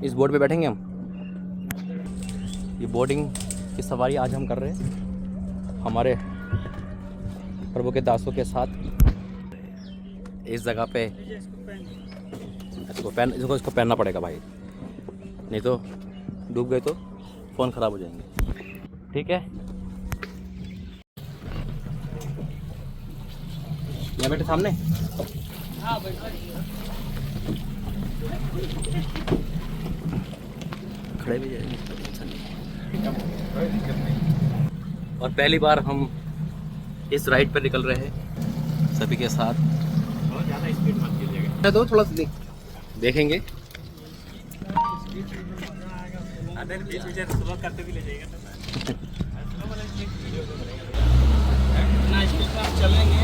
इस बोट पे बैठेंगे हम। ये बोटिंग की सवारी आज हम कर रहे हैं हमारे प्रभु के दासों के साथ। इस जगह पे इसको पहनना पड़ेगा भाई, नहीं तो डूब गए तो फ़ोन ख़राब हो जाएंगे। ठीक है, यहाँ बैठे सामने। हाँ खड़े भी जाएंगे, और पहली बार हम इस राइड पर निकल रहे हैं सभी के साथ। बहुत ज़्यादा स्पीड मत कीजिएगा तो थोड़ा सा देखेंगे। बीच करते भी ले जाएगा चलेंगे।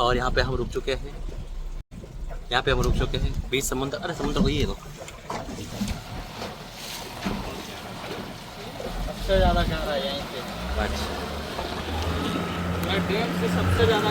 और यहाँ पे हम रुक चुके हैं, बीच समुद्र। अरे समुद्र वही है तो सबसे ज़्यादा गहरा है यहीं पे। अच्छा, डैम से सबसे ज़्यादा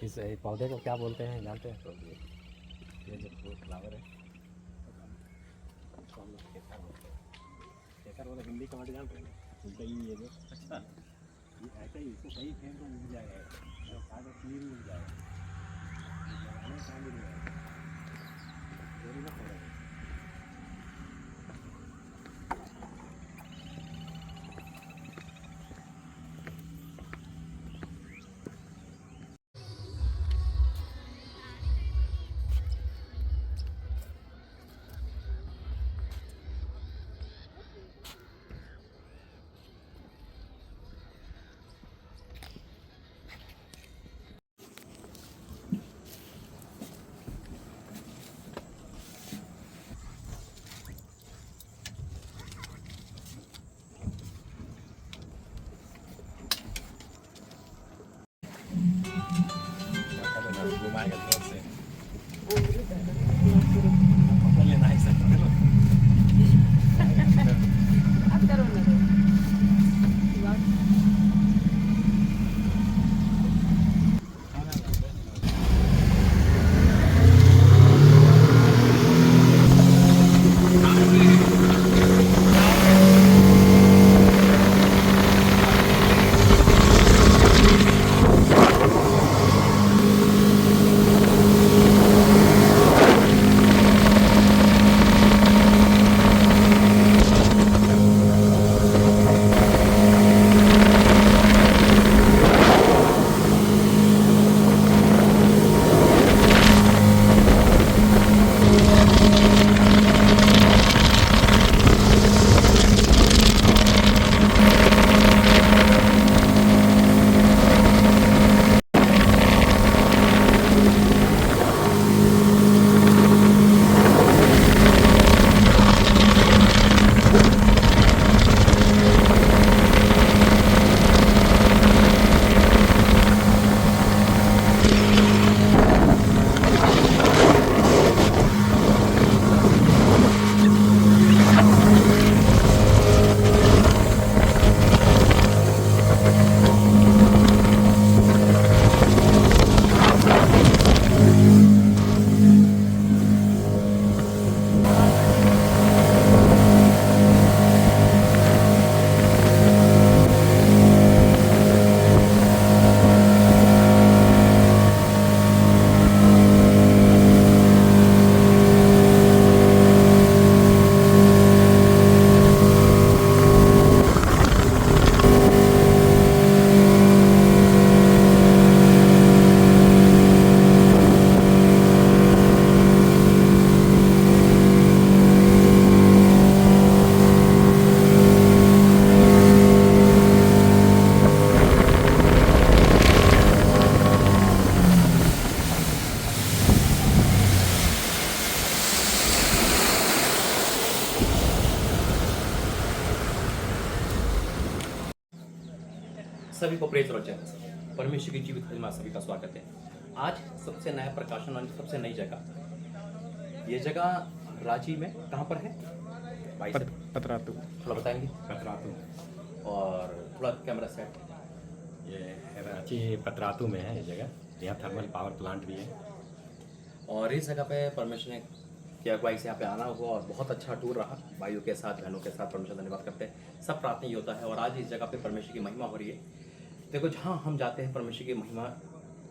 इस पौधे को क्या बोलते हैं जानते हैं? ये जो फ्लावर है उसको हम लोग केसर बोलते हैं। केसर बोले हिंदी का वर्ड जानते हैं? दही ये जो। अच्छा, ये ऐसा ही इसको कहीं फेंक तो मिल जाएगा, मिल जाएगा। सभी को प्रेज और जय मसीह। परमेश्वर की जीवित महिमा सभी का स्वागत है। आज सबसे नया प्रकाशन और सबसे नई जगह, ये जगह रांची में कहाँ पर है भाई साहब? पतरातू। थोड़ा बताएंगे पतरातू और थोड़ा कैमरा सेट। ये रांची पतरातू में है ये जगह। यहाँ थर्मल पावर प्लांट भी है। और इस जगह पे परमेश्वर ने किया अगुवाई से यहाँ पे आना हुआ और बहुत अच्छा टूर रहा। भाइयों के साथ, बहनों के साथ परमेश्वर धन्यवाद करते हैं। सब प्रार्थना ही होता है और आज इस जगह पे परमेश्वर की महिमा हो रही है। देखो, जहाँ हम जाते हैं परमेश्वर की महिमा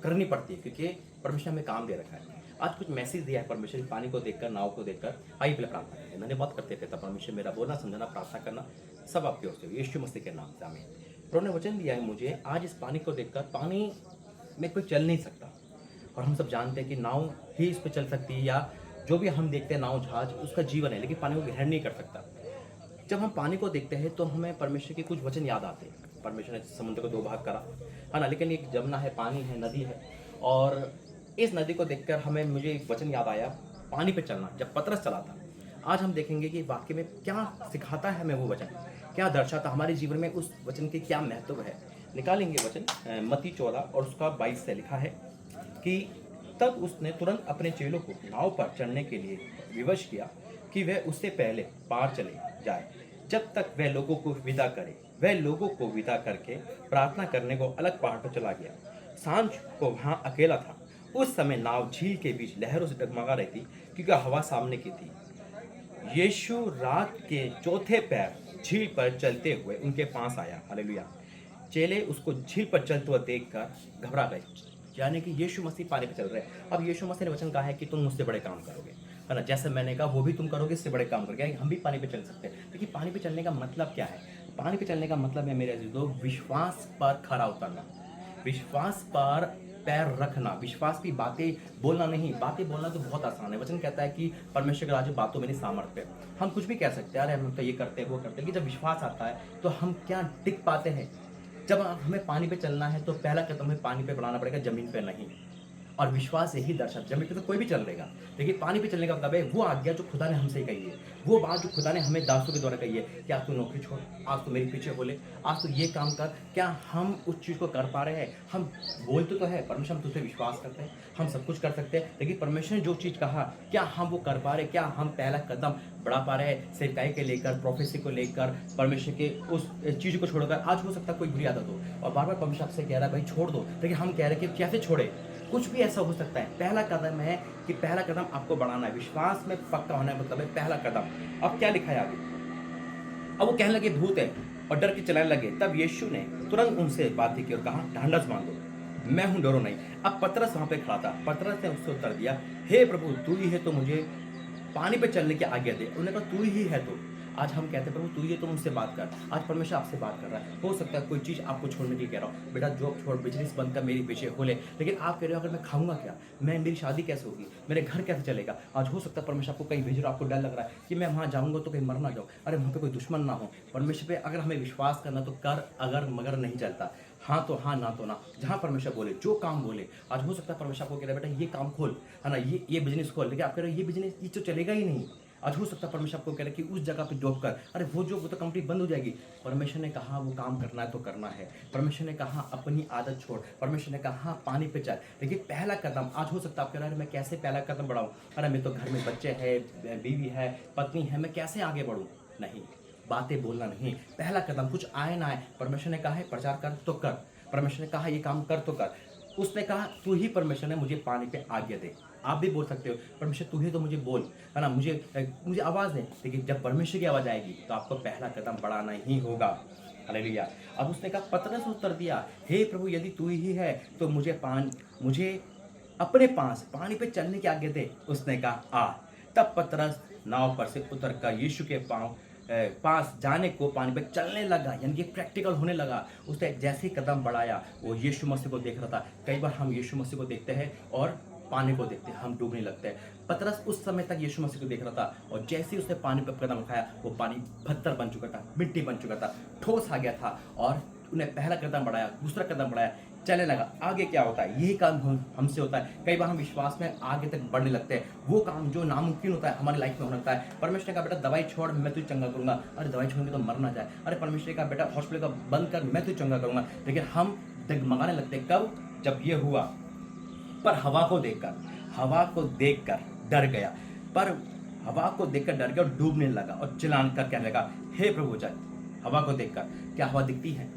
करनी पड़ती है, क्योंकि परमेश्वर हमें काम दे रखा है। आज कुछ मैसेज दिया है परमेश्वर, पानी को देखकर, नाव को देखकर। आइए पहले प्रार्थना करें। धन्यवाद करते थे तब परमेश्वर, मेरा बोलना, समझना, प्रार्थना करना सब आपकी ओर से, यीशु मसीह के नाम से आमीन। प्रभु ने वचन दिया है मुझे, आज इस पानी को देखकर, पानी में कोई चल नहीं सकता और हम सब जानते हैं कि नाव ही इस पर चल सकती है, या जो भी हम देखते हैं नाव जहाज, उसका जीवन है, लेकिन पानी को ग्रहण नहीं कर सकता। जब हम पानी को देखते हैं तो हमें परमेश्वर के कुछ वचन याद आते हैं। परमेश्वर ने समुद्र को 2 भाग करा, है ना, लेकिन एक जमुना है, पानी है, नदी है। और इस नदी को देखकर मुझे एक वचन याद आया, पानी पे चलना, जब पतरस चला था। आज हम देखेंगे कि वाक्य में क्या सिखाता है हमें वो वचन, क्या दर्शाता हमारे जीवन में, उस वचन के क्या महत्व है। निकालेंगे वचन मत्ती 14 और उसका 22 से लिखा है कि तब उसने तुरंत अपने चेलों को नाव पर चढ़ने के लिए विवश किया कि वह उससे पहले पार चले जाए, जब तक वह लोगों को विदा करे। वह लोगों को विदा करके प्रार्थना करने को अलग पहाड़ पर चला गया। सांझ को वहाँ अकेला था। उस समय नाव झील के बीच लहरों से डगमगा रही थी, क्योंकि हवा सामने की थी। यीशु रात के चौथे पैर झील पर चलते हुए उनके पास आया। हालेलुया। चेले उसको झील पर चलते हुए देखकर घबरा गए, यानी कि यीशु मसीह पानी पे चल रहे हैं। अब यीशु मसीह ने वचन कहा है कि तुम मुझसे बड़े काम करोगे, है ना, जैसे मैंने कहा वो भी तुम करोगे, इससे बड़े काम करोगे। हम भी पानी पे चल सकते हैं। देखिए, पानी पे चलने का मतलब क्या है? पानी पे चलने का मतलब है मेरे अजीजों, विश्वास पर खरा उतरना, विश्वास पर पैर रखना, विश्वास की बातें बोलना नहीं। बातें बोलना तो बहुत आसान है। वचन कहता है कि परमेश्वर का राज्य बातों में नहीं, सामर्थ्य है। हम कुछ भी कह सकते हैं, अरे हम तो ये करते हैं, वो करते हैं, लेकिन जब विश्वास आता है तो हम क्या टिक पाते हैं। जब हमें पानी पे चलना है तो पहला कदम हमें पानी पे बढ़ाना पड़ेगा, जमीन पे नहीं। और विश्वास यही दर्शाता, जमीन पे तो कोई भी चल लेगा, लेकिन पानी पे चलने का मतलब है वो आज्ञा जो खुदा ने हमसे कही है, वो बात जो खुदा ने हमें दासों के द्वारा कही है, क्या तू नौकरी छोड़, आज तो मेरे पीछे हो ले, आज तो ये काम कर। क्या हम उस चीज़ को कर पा रहे हैं? हम बोलते तो है परमेश्वर, हम तुझसे विश्वास करते हैं, हम सब कुछ कर सकते हैं, लेकिन परमेश्वर ने जो चीज़ कहा क्या हम वो कर पा रहे हैं? क्या हम पहला कदम बढ़ा पा रहे हैं? सेवकाई के लेकर, प्रोफेसी को लेकर, परमेश्वर के उस चीज़ को छोड़कर। आज हो सकता है कोई बुरी आदत हो और बार बार परमेश्वर आपसे कह रहा है भाई छोड़ दो, लेकिन हम कह रहे हैं कि कैसे छोड़े? कुछ भी ऐसा हो सकता है। पहला कदम है कि पहला कदम आपको बढ़ाना है, विश्वास में पक्का होना है, मतलब है पहला कदम। अब क्या लिखा है आगे? अब वो कहने लगे भूत है और डर के चलाने लगे। तब यीशु ने तुरंत उनसे बात की और कहा, ढांढस बांधो, मैं हूं, डरो नहीं। अब पतरस वहां पे खड़ा था। पतरस ने उससे उत्तर दिया, हे प्रभु, तू ही है तो मुझे पानी पे चलने की आज्ञा दे। उन्होंने कहा, तू ही है तो। आज हम कहते हैं प्रभु तू ही है तो मुझसे बात कर। आज परमेश्वर आपसे बात कर रहा है। हो सकता है कोई चीज़ आपको छोड़ने की कह रहा हूँ, बेटा जॉब छोड़, बिजनेस बंद कर, मेरे पीछे हो ले, लेकिन आप कह रहे हो अगर मैं खाऊंगा क्या, मैं, मेरी शादी कैसे होगी, मेरे घर कैसे चलेगा। आज हो सकता है परमेश्वर आपको कहीं भेज रहा, आपको डर लग रहा है कि मैं वहाँ जाऊँगा तो कहीं मर ना जाऊँ, अरे वहाँ पे कोई दुश्मन ना हो। परमेश्वर पे अगर हमें विश्वास करना तो कर, अगर मगर नहीं चलता, हाँ तो हाँ, ना तो ना। जहाँ परमेश्वर बोले, जो काम बोले। आज हो सकता है परमेश्वर आपको कह रहा है बेटा ये काम खोल, है ना, ये बिजनेस खोल, लेकिन आप कह रहे हो ये बिजनेस ये तो चलेगा ही नहीं। आज हो सकता है परमेश्वर आपको कह रहा है कि उस जगह पे जॉब कर, अरे वो जॉब वो तो कंपनी बंद हो जाएगी। परमेश्वर ने कहा वो काम करना है तो करना है। परमेश्वर ने कहा अपनी आदत छोड़। परमेश्वर ने कहा पानी पे चल, लेकिन पहला कदम। आज हो सकता है आप कह रहे हैं मैं कैसे पहला कदम बढ़ाऊँ, अरे मैं तो घर में बच्चे हैं, बीवी है, पत्नी है, मैं कैसे आगे बढ़ूँ। नहीं, बातें बोलना नहीं, पहला कदम कुछ आए ना आए। परमेश्वर ने कहा है प्रचार कर तो कर, परमेश्वर ने कहा ये काम कर तो कर। उसने कहा तू ही परमेश्वर ने मुझे पानी पे आज्ञा दे। आप भी बोल सकते हो परमेश्वर तू ही तो मुझे बोल, है ना, मुझे आवाज़ दे। लेकिन जब परमेश्वर की आवाज़ आएगी तो आपको पहला कदम बढ़ाना ही होगा। हालेलुया। अब उसने कहा, पतरस ने उत्तर दिया, हे प्रभु यदि तू ही है तो मुझे अपने पास पानी पे चलने की आज्ञा दे। उसने कहा आ। तब पतरस नाव पर से उतर कर यीशु के पास जाने को पानी पे चलने लगा, यानी कि प्रैक्टिकल होने लगा। उसने जैसे ही कदम बढ़ाया वो यीशु मसीह को देख रहा था। कई बार हम यीशु मसीह को देखते हैं और पानी को देखते हैं, हम डूबने लगते हैं। पतरस उस समय तक यीशु मसीह को देख रहा था और जैसे ही उसने पानी पर कदम उठाया वो पानी पत्थर बन चुका था, मिट्टी बन चुका था, ठोस आ गया था और उन्हें पहला कदम बढ़ाया, दूसरा कदम बढ़ाया, चलने लगा। आगे क्या होता है, यही काम हमसे होता है। कई बार हम विश्वास में आगे तक बढ़ने लगते हैं। वो काम जो नामुमकिन होता है हमारी लाइफ में होना होता है। परमेश्वर का बेटा दवाई छोड़, मैं तुझे चंगा करूंगा। अरे दवाई छोड़ेंगे तो मर ना जाए। अरे परमेश्वर का बेटा हॉस्पिटल का बंद कर, मैं तुझे चंगा करूंगा। लेकिन हम डगमगाने लगते हैं। कब? जब ये हुआ। पर हवा को देखकर डर गया। पर हवा को देखकर डर गया और डूबने लगा और चिल्लान कर कहने लगा, हे प्रभु जय। हवा को देखकर, क्या हवा दिखती है?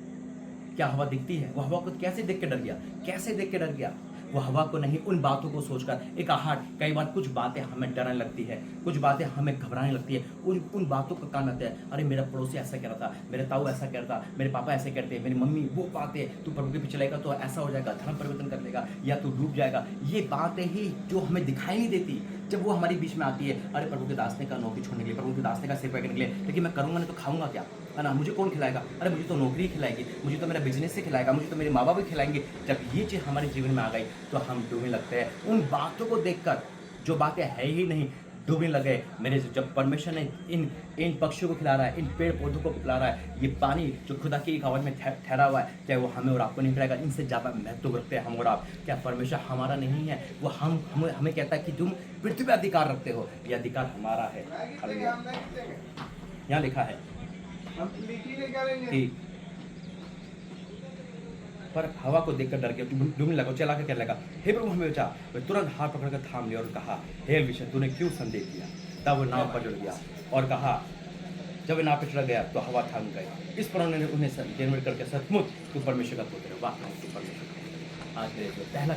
क्या हवा दिखती है? वो हवा को कैसे देख के डर गया? कैसे देख के डर गया? वो हवा को नहीं, उन बातों को सोचकर एक आहट। कई बार कुछ बातें हमें डराने लगती है, कुछ बातें हमें घबराने लगती है। उन बातों का काम आता है, अरे मेरा पड़ोसी ऐसा कह रहा था, मेरे ताऊ ऐसा कह रहा था, मेरे पापा ऐसे कहते हैं, मेरी मम्मी वो बातें, तू प्रभु के पीछे चलेगा तो ऐसा हो जाएगा, धर्म परिवर्तन कर लेगा या तू डूब जाएगा। ये बातें ही जो हमें दिखाई नहीं देती, जब वो हमारी बीच में आती है, अरे प्रभु के दास ने कहा नौकरी छोड़ने के लिए, प्रभु के दास ने कहा सिर पकड़ने के लिए, लेकिन मैं करूँगा नहीं तो खाऊंगा क्या, है ना? मुझे कौन खिलाएगा? अरे मुझे तो नौकरी खिलाएगी, मुझे तो मेरा बिजनेस से खिलाएगा, मुझे तो मेरे माँ बाप भी खिलाएंगे। जब ये चीज़ हमारे जीवन में आ गई तो हम डूबने लगते हैं। उन बातों को देखकर जो बातें है ही नहीं, डूबने लगे। मेरे जब परमेश्वर ने इन पक्षियों को खिला रहा है, इन पेड़ पौधों को पिला रहा है, ये पानी जो खुदा की एक आवाज़ में ठहरा हुआ है, क्या वो हमें और आपको नहीं पिलाएगा? इनसे ज़्यादा महत्व रखते हैं हम और आप। क्या परमेश्वर हमारा नहीं है? वो हमें कहता है कि तुम पृथ्वी पर अधिकार रखते हो, ये अधिकार हमारा है। हालेलुया। यहाँ लिखा है कि पर हवा को देखकर डर गया, डूबने लगा, चला कर कहने लगा, हे प्रभु हमें बचा। वह तुरंत हाथ पकड़कर थाम लिया और कहा, हे विषय तूने क्यों संदेह किया? तब वो नाव पर चढ़ गया और कहा, जब वह नाव पर चढ़ गया तो हवा थम गई। इस पर उन्हें निर्मित करके सचमुच तू परमेश्वर का पुत्र है। वाह, तू परमेश्वर का। आज देख लो, पहला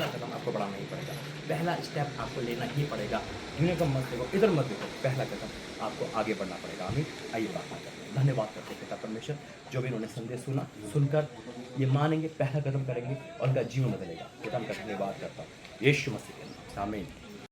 कदम आपको बढ़ाना ही पड़ेगा। पहला स्टेप आपको लेना ही पड़ेगा। दुनिया का मत देखो, इधर मत देखो, पहला कदम आपको आगे बढ़ना पड़ेगा। आमीन। आइए प्रार्थना करते हैं। धन्यवाद करते हैं पिता परमेश्वर, जो भी इन्होंने संदेश सुनकर ये मानेंगे, पहला कदम करेंगे और उनका जीवन बदलेगा। पिता का धन्यवाद करता हूँ यीशु मसीह के नाम। आमीन।